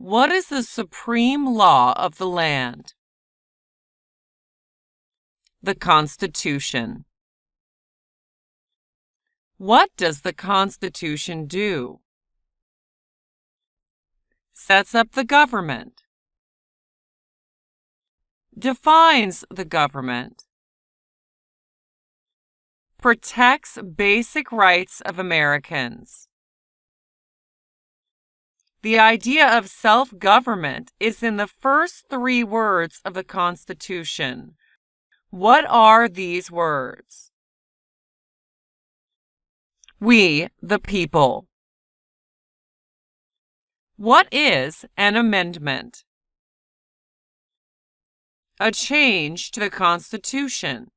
What is the supreme law of the land? The Constitution. What does the Constitution do? Sets up the government. Defines the government. Protects basic rights of Americans. The idea of self-government is in the first 3 words of the Constitution. What are these words? We, the people. What is an amendment? A change to the Constitution.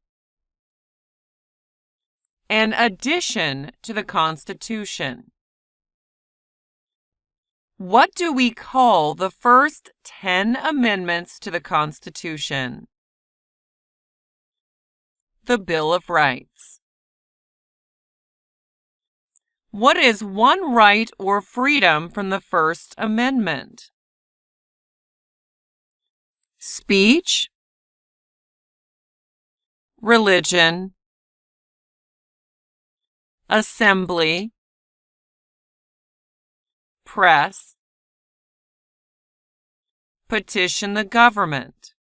An addition to the Constitution. What do we call the first 10 amendments to the Constitution? The Bill of Rights. What is one right or freedom from the First Amendment? Speech, religion, assembly, press, petition the government.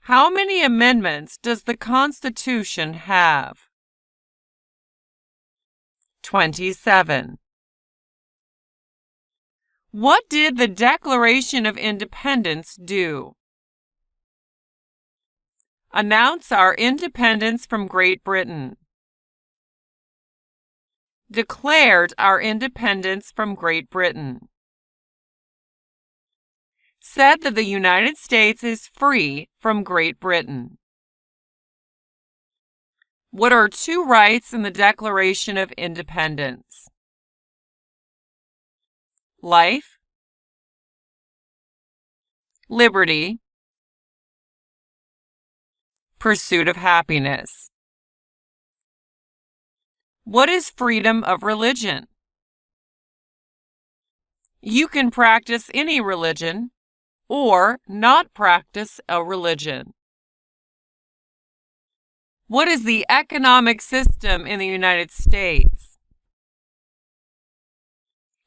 How many amendments does the Constitution have? 27. What did the Declaration of Independence do? Announce our independence from Great Britain. Declared our independence from Great Britain. Said that the United States is free from Great Britain. What are 2 rights in the Declaration of Independence? Life, liberty, pursuit of happiness. What is freedom of religion? You can practice any religion or not practice a religion. What is the economic system in the United States?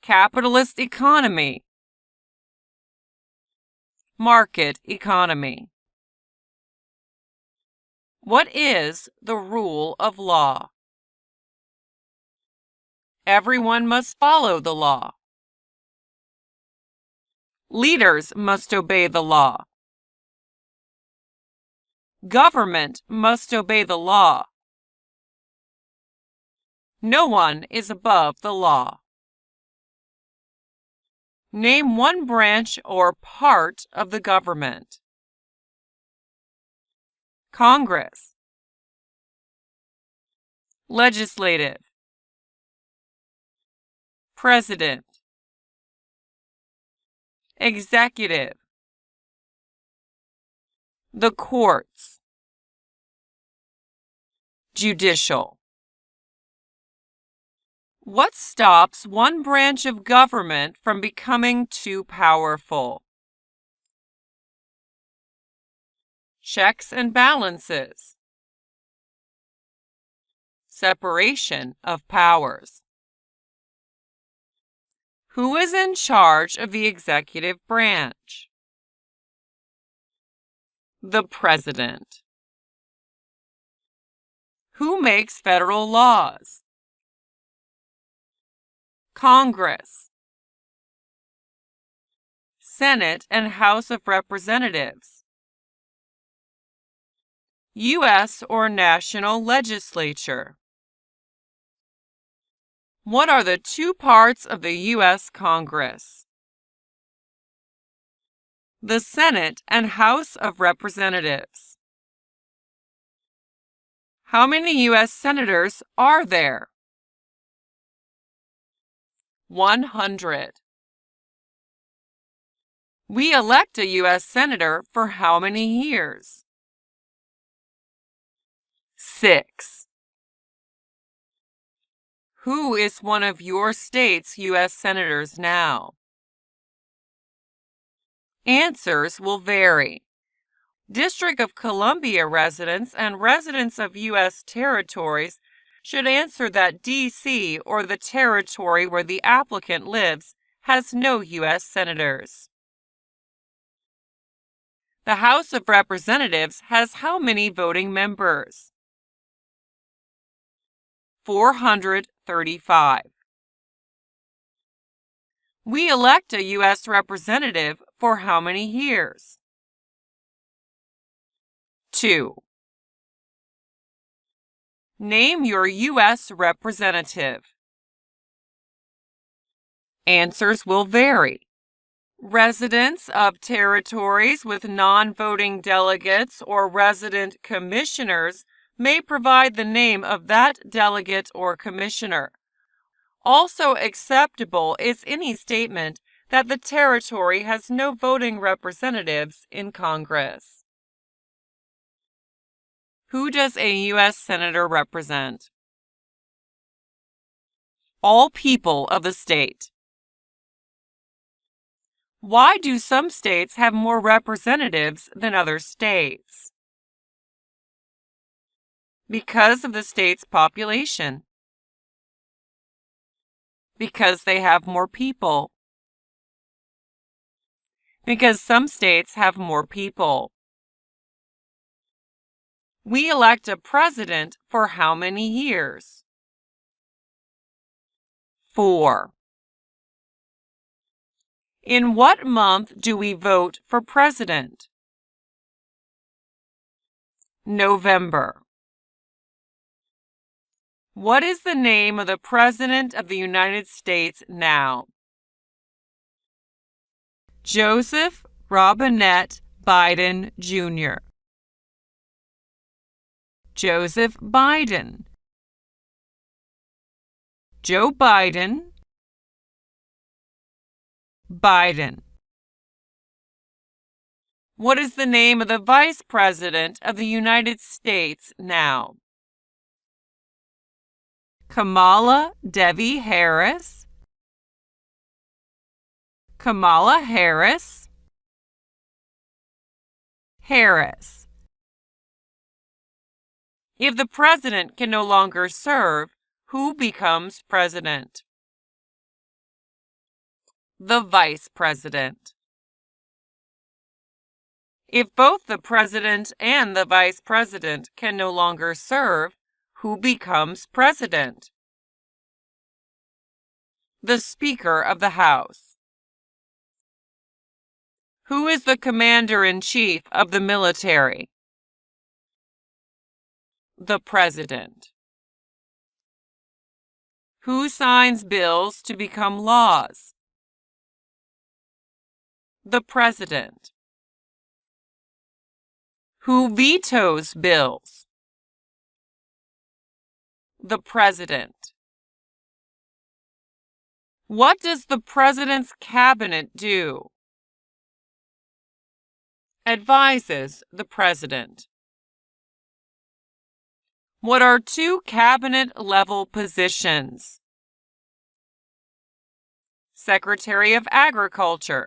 Capitalist economy. Market economy. What is the rule of law? Everyone must follow the law. Leaders must obey the law. Government must obey the law. No one is above the law. Name one branch or part of the government. Congress. Legislative. President. Executive. The courts. Judicial. What stops one branch of government from becoming too powerful? Checks and balances. Separation of powers. Who is in charge of the executive branch? The President. Who makes federal laws? Congress. Senate and House of Representatives. U.S. or national legislature. What are the 2 parts of the U.S. Congress? The Senate and House of Representatives. How many U.S. senators are there? 100. We elect a U.S. senator for how many years? 6. Who is one of your state's U.S. senators now? Answers will vary. District of Columbia residents and residents of U.S. territories should answer that D.C. or the territory where the applicant lives has no U.S. senators. The House of Representatives has how many voting members? 435. We elect a U.S. representative for how many years? 2. Name your U.S. representative. Answers will vary. Residents of territories with non-voting delegates or resident commissioners may provide the name of that delegate or commissioner. Also acceptable is any statement that the territory has no voting representatives in Congress. Who does a U.S. Senator represent? All people of the state. Why do some states have more representatives than other states? Because of the state's population. Because they have more people. Because some states have more people. We elect a president for how many years? 4. In what month do we vote for president? November. What is the name of the President of the United States now? Joseph Robinette Biden, Jr. Joseph Biden. Joe Biden. Biden. What is the name of the Vice President of the United States now? Kamala Devi Harris. Kamala Harris. Harris. If the president can no longer serve, who becomes president? The vice president. If both the president and the vice president can no longer serve, who becomes president? The Speaker of the House. Who is the commander-in-chief of the military? The President. Who signs bills to become laws? The President. Who vetoes bills? The President. What does the President's cabinet do? Advises the President. What are two cabinet-level positions? Secretary of Agriculture.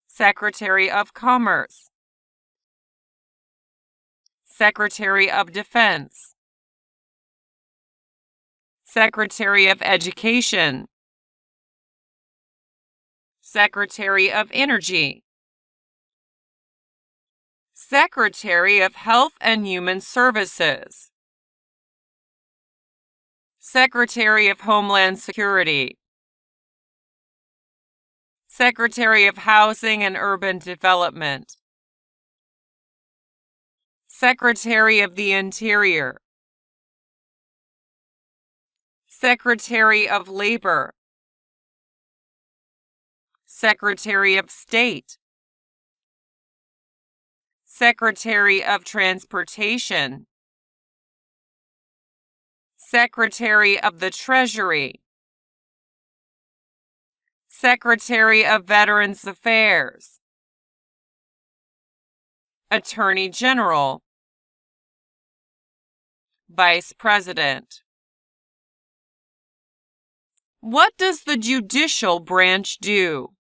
Secretary of Commerce. Secretary of Defense. Secretary of Education. Secretary of Energy. Secretary of Health and Human Services. Secretary of Homeland Security. Secretary of Housing and Urban Development. Secretary of the Interior. Secretary of Labor. Secretary of State. Secretary of Transportation. Secretary of the Treasury. Secretary of Veterans Affairs. Attorney General. Vice President. What does the judicial branch do?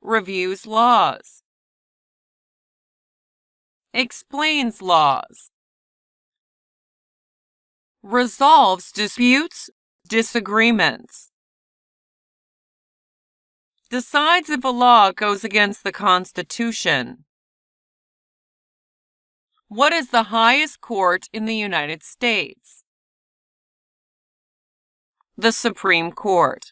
Reviews laws. Explains laws. Resolves disputes, disagreements. Decides if a law goes against the Constitution. What is the highest court in the United States? The Supreme Court.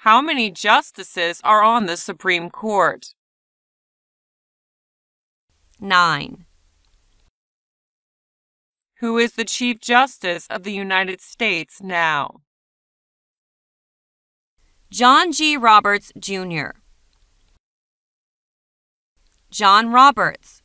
How many justices are on the Supreme Court? 9. Who is the Chief Justice of the United States now? John G. Roberts, Jr. John Roberts.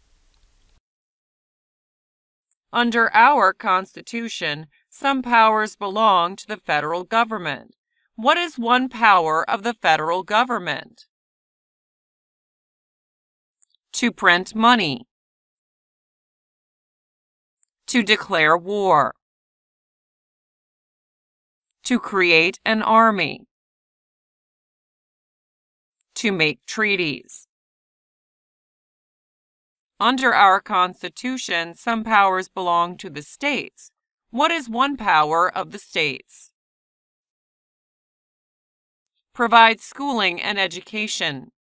Under our Constitution, some powers belong to the federal government. What is one power of the federal government? To print money. To declare war. To create an army. To make treaties. Under our Constitution, some powers belong to the states. What is one power of the states? Provide schooling and education.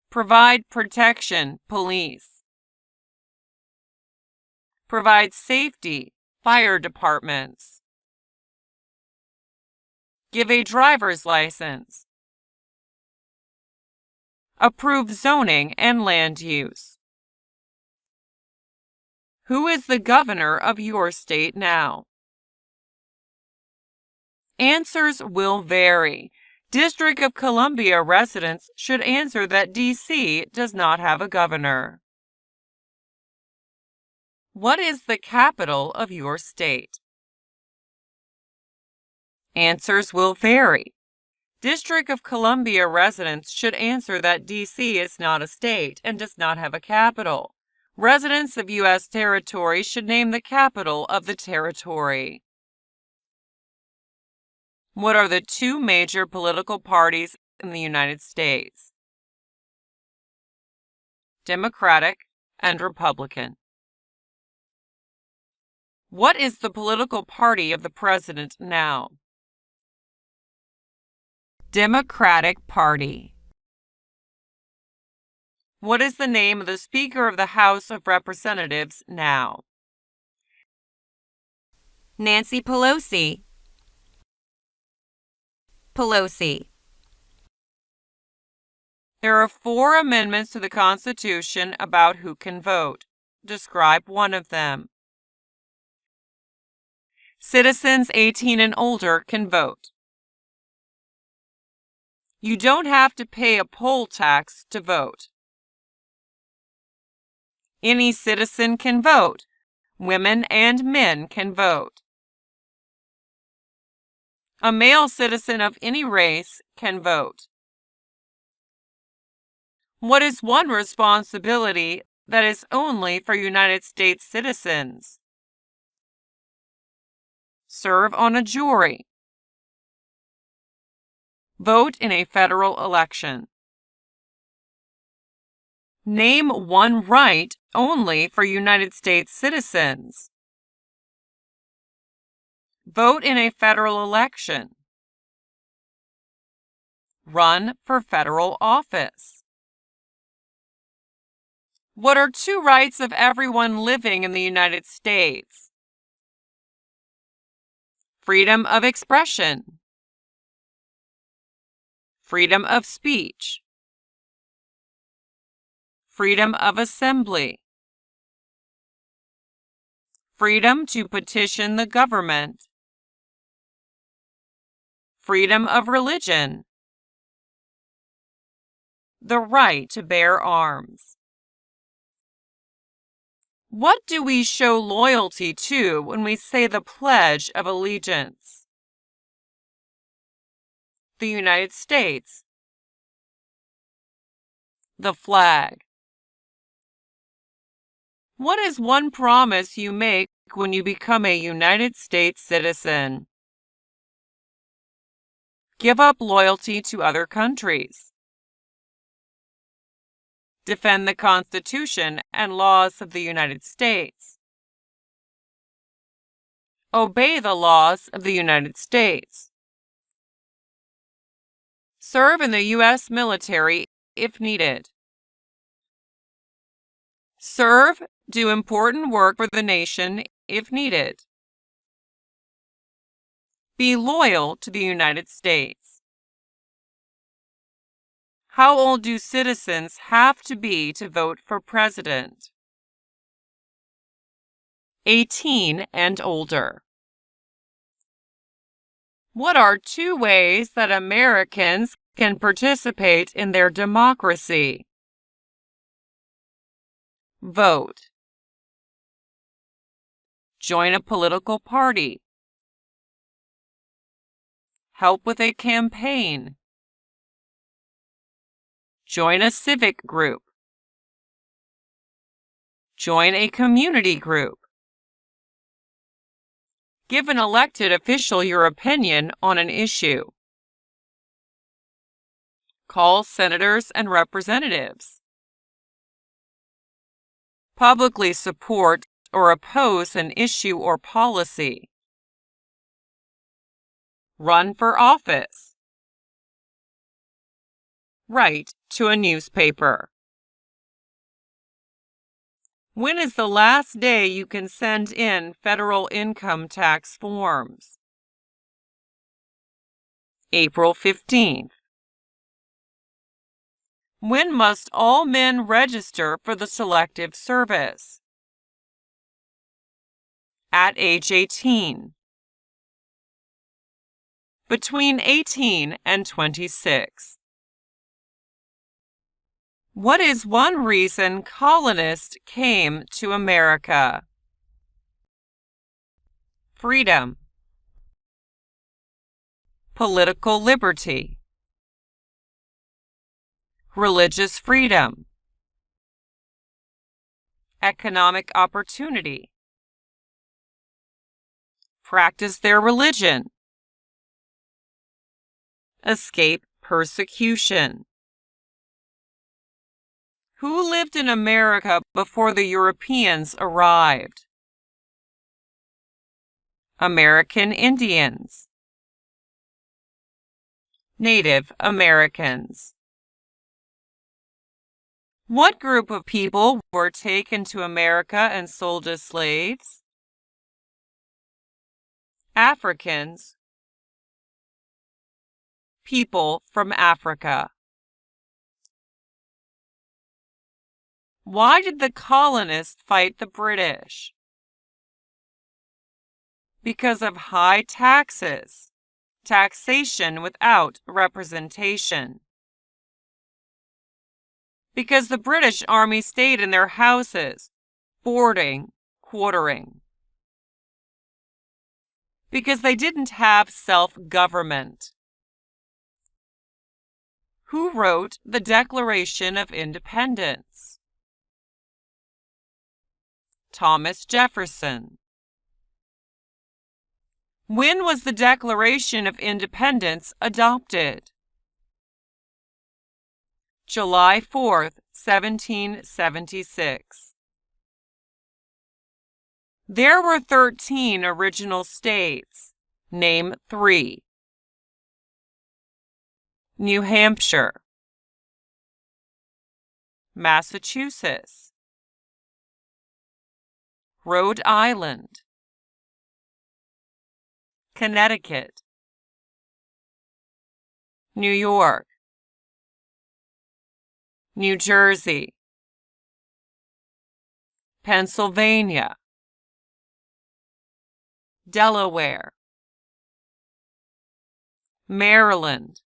Provide protection, police. Provide safety, fire departments. Give a driver's license. Approve zoning and land use. Who is the governor of your state now? Answers will vary. District of Columbia residents should answer that D.C. does not have a governor. What is the capital of your state? Answers will vary. District of Columbia residents should answer that D.C. is not a state and does not have a capital. Residents of U.S. territory should name the capital of the territory. What are the two major political parties in the United States? Democratic and Republican. What is the political party of the president now? Democratic Party. What is the name of the Speaker of the House of Representatives now? Nancy Pelosi. Pelosi. There are 4 amendments to the Constitution about who can vote. Describe one of them. Citizens 18 and older can vote. You don't have to pay a poll tax to vote. Any citizen can vote. Women and men can vote. A male citizen of any race can vote. What is one responsibility that is only for United States citizens? Serve on a jury. Vote in a federal election. Name one right only for United States citizens. Vote in a federal election. Run for federal office. What are 2 rights of everyone living in the United States? Freedom of expression. Freedom of speech. Freedom of assembly. Freedom to petition the government. Freedom of religion. The right to bear arms. What do we show loyalty to when we say the Pledge of Allegiance? The United States. The flag. What is one promise you make when you become a United States citizen? Give up loyalty to other countries. Defend the Constitution and laws of the United States. Obey the laws of the United States. Serve in the U.S. military if needed. Serve, do important work for the nation if needed. Be loyal to the United States. How old do citizens have to be to vote for president? 18 and older. What are 2 ways that Americans can participate in their democracy? Vote. Join a political party. Help with a campaign. Join a civic group. Join a community group. Give an elected official your opinion on an issue. Call senators and representatives. Publicly support or oppose an issue or policy. Run for office. Write to a newspaper. When is the last day you can send in federal income tax forms? April 15th. When must all men register for the Selective Service? At age 18. Between 18 and 26. What is one reason colonists came to America? Freedom. Political liberty. Religious freedom. Economic opportunity. Practice their religion. Escape persecution. Who lived in America before the Europeans arrived? American Indians. Native Americans. What group of people were taken to America and sold as slaves? Africans. People from Africa. Why did the colonists fight the British? Because of high taxes, taxation without representation. Because the British Army stayed in their houses, boarding, quartering. Because they didn't have self-government. Who wrote the Declaration of Independence? Thomas Jefferson. When was the Declaration of Independence adopted? July 4th, 1776. There were 13 original states. Name 3. New Hampshire. Massachusetts. Rhode Island. Connecticut. New York. New Jersey. Pennsylvania. Delaware. Maryland.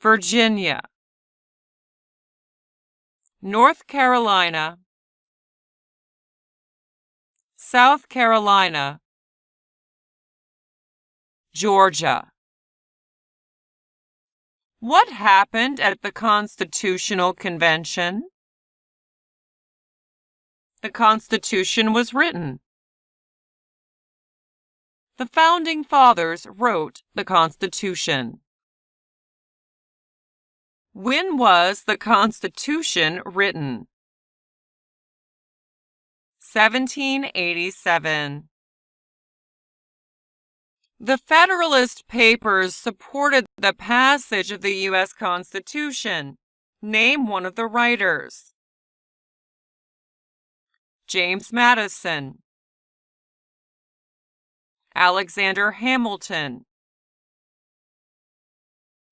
Virginia. North Carolina. South Carolina. Georgia. What happened at the Constitutional Convention? The Constitution was written. the Founding Fathers wrote the Constitution? When was the Constitution written? 1787. The Federalist Papers supported the passage of the U.S. Constitution. Name one of the writers. James Madison, Alexander Hamilton,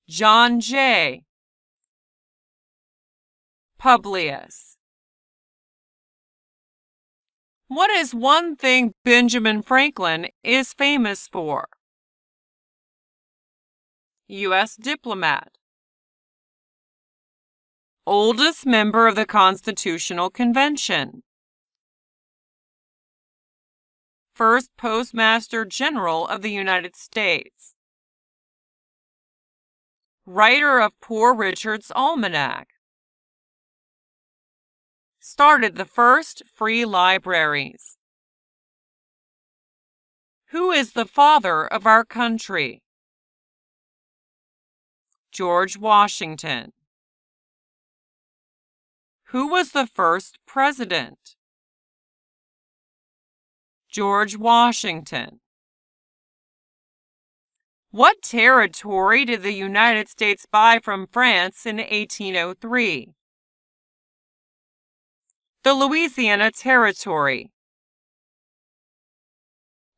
John Jay, Publius. What is one thing Benjamin Franklin is famous for? U.S. diplomat. Oldest member of the Constitutional Convention. First Postmaster General of the United States. Writer of Poor Richard's Almanac. Started the first free libraries. Who is the father of our country? George Washington. Who was the first president? George Washington. What territory did the United States buy from France in 1803? The Louisiana Territory.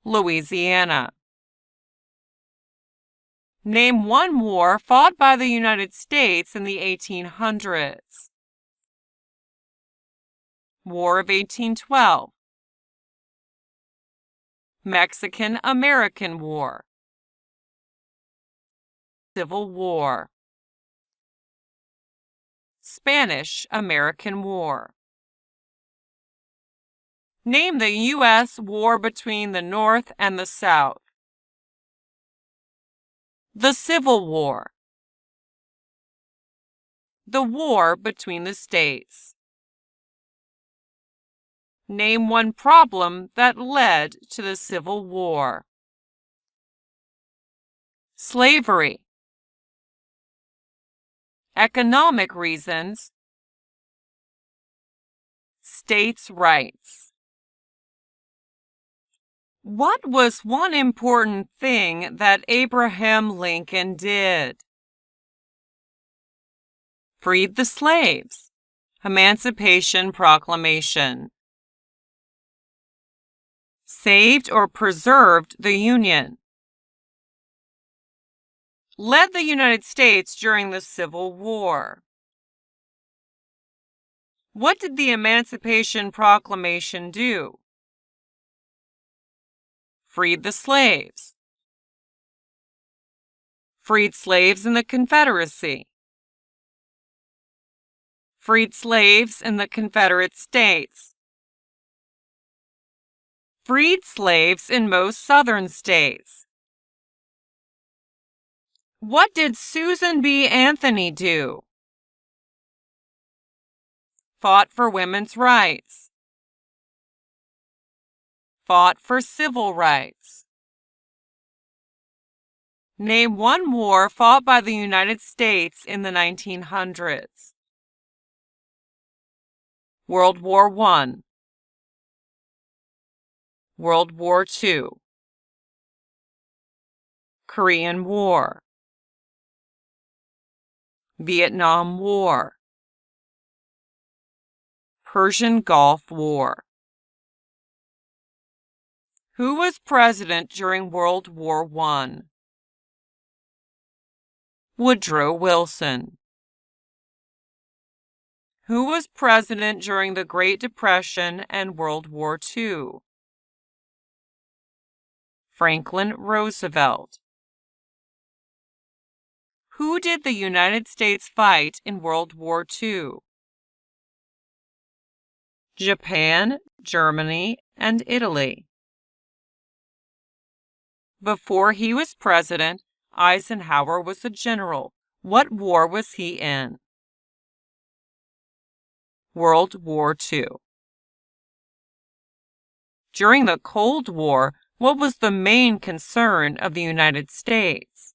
Louisiana. Name one war fought by the United States in the 1800s. War of 1812. Mexican-American War. Civil War. Spanish-American War. Name the U.S. war between the North and the South. The Civil War. The war between the states. Name one problem that led to the Civil War. Slavery. Economic reasons. States' rights. What was one important thing that Abraham Lincoln did? Freed the slaves. Emancipation Proclamation. Saved or preserved the Union. Led the United States during the Civil War. What did the Emancipation Proclamation do? Freed the slaves. Freed slaves in the Confederacy. Freed slaves in the Confederate States. Freed slaves in most Southern states. What did Susan B. Anthony do? Fought for women's rights. Fought for civil rights. Name one war fought by the United States in the 1900s. World War I. World War II. Korean War. Vietnam War. Persian Gulf War. Who was president during World War I? Woodrow Wilson. Who was president during the Great Depression and World War II? Franklin Roosevelt. Who did the United States fight in World War II? Japan, Germany, and Italy. Before he was president, Eisenhower was a general. What war was he in? World War II. During the Cold War, What was the main concern of the United States?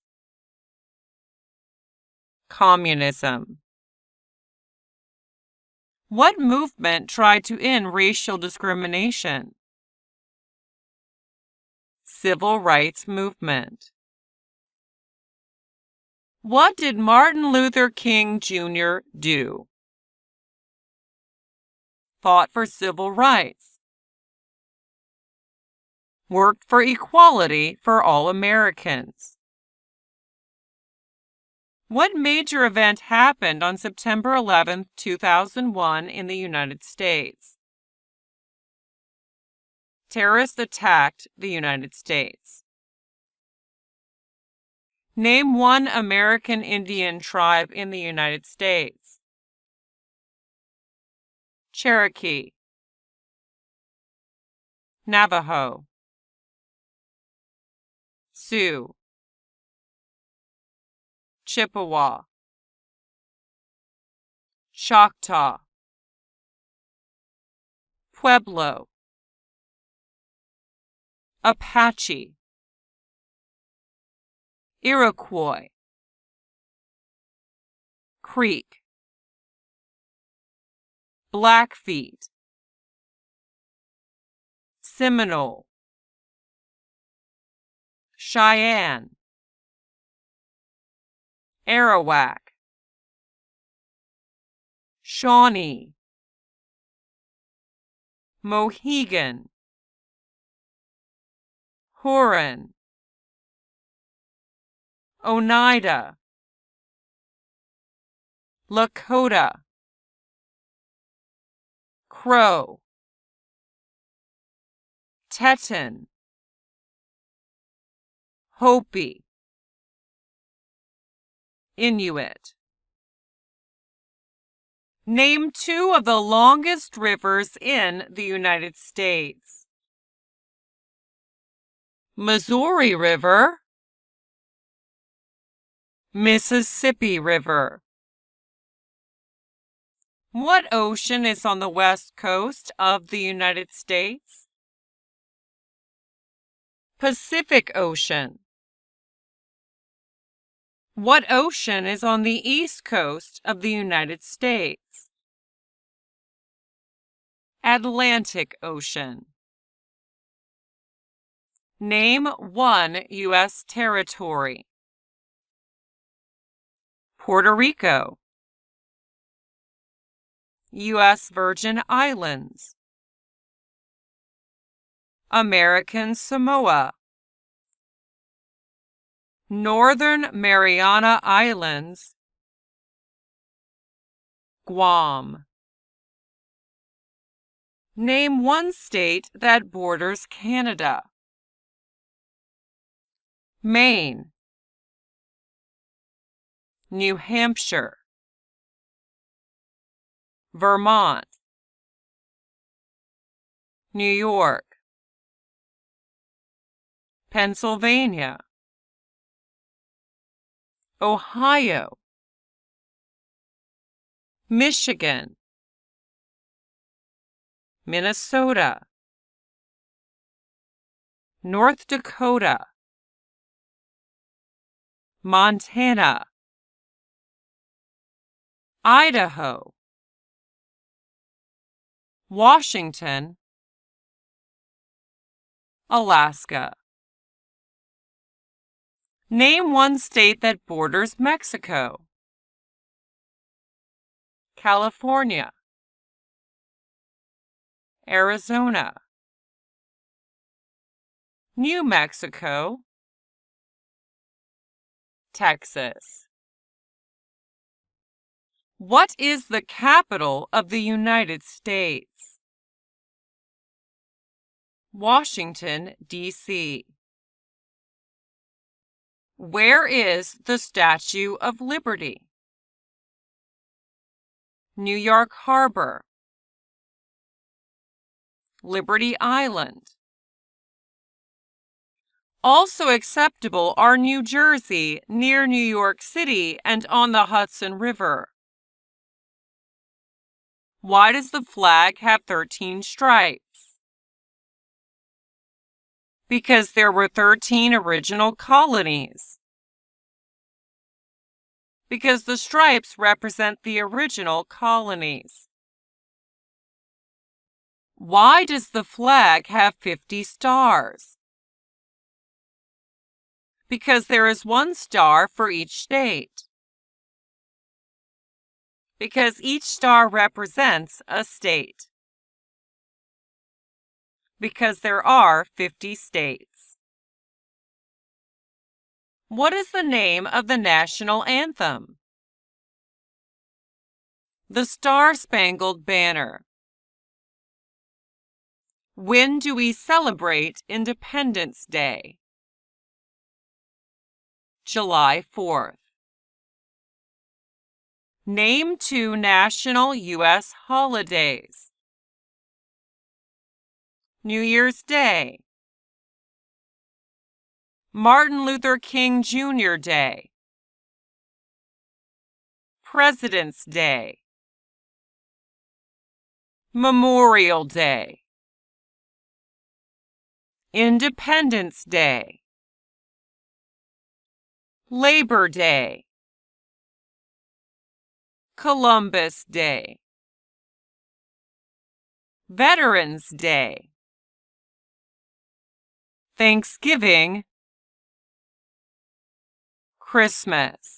Communism. What movement tried to end racial discrimination? Civil rights movement. What did Martin Luther King Jr. do? Fought for civil rights. Worked for equality for all Americans. What major event happened on September 11, 2001 in the United States? Terrorists attacked the United States. Name one American Indian tribe in the United States. Cherokee, Navajo, Sioux, Chippewa, Choctaw, Pueblo, Apache, Iroquois, Creek, Blackfeet, Seminole, Cheyenne, Arawak, Shawnee, Mohegan, Huron, Oneida, Lakota, Crow, Teton, Hopi, Inuit. Name two of the longest rivers in the United States. Missouri River, Mississippi River. What ocean is on the west coast of the United States? Pacific Ocean. What ocean is on the east coast of the United States? Atlantic Ocean. Name one U.S. territory. Puerto Rico, U.S. Virgin Islands, American Samoa, Northern Mariana Islands, Guam. Name one state that borders Canada. Maine, New Hampshire, Vermont, New York, Pennsylvania, Ohio, Michigan, Minnesota, North Dakota, Montana, Idaho, Washington, Alaska. Name one state that borders Mexico. California, Arizona, New Mexico, Texas. What is the capital of the United States? Washington, D.C. Where is the Statue of Liberty? New York Harbor, Liberty Island. Also acceptable are New Jersey, near New York City and on the Hudson River. Why does the flag have 13 stripes? Because there were 13 original colonies. Because the stripes represent the original colonies. Why does the flag have 50 stars? Because there is one star for each state. Because each star represents a state. Because there are 50 states. What is the name of the national anthem? The Star-Spangled Banner. When do we celebrate Independence Day? July 4th. Name 2 national U.S. holidays. New Year's Day. Martin Luther King Jr. Day. President's Day. Memorial Day. Independence Day. Labor Day. Columbus Day. Veterans Day. Thanksgiving. Christmas.